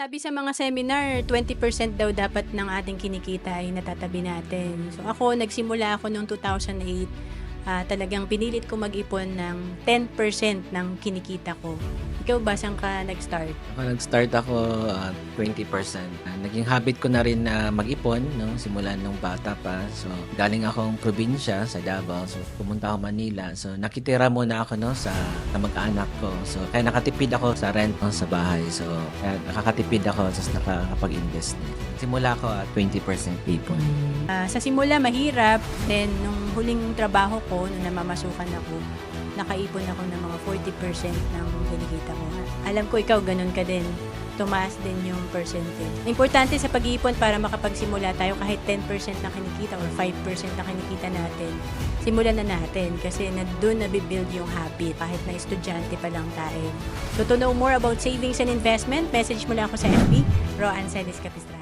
Sabi sa mga seminar, 20% daw dapat ng ating kinikita ay natatabi natin. So ako, nagsimula ako noong 2008, talagang pinilit ko mag-ipon ng 10% ng kinikita ko. Ikaw ba, saan ka nag-start? Nag-start ako 20%. Naging habit ko na rin na mag-ipon no, simula nung bata pa. So, galing akong probinsya sa Davao. So, pumunta ako Manila. So, nakitira muna ako no, sa mag-anak ko. So, kaya nakatipid ako sa rent no, sa bahay. So, kaya nakakatipid ako tapos nakakapag-invest din. Simula ako at 20% ipon. Sa simula, mahirap. Then, nung huling trabaho ko, nung namamasukan ako, nakaipon ako ng mga 40% ng kinikita ko. Alam ko ikaw, ganun ka din. Tumaas din yung percentage. Importante sa pag-iipon para makapagsimula tayo kahit 10% na kinikita or 5% na kinikita natin. Simulan na natin kasi doon nabibuild yung habit kahit na estudyante pa lang tayo. So to know more about savings and investment, message mo lang ako sa FB, Roan Celis Capistrano.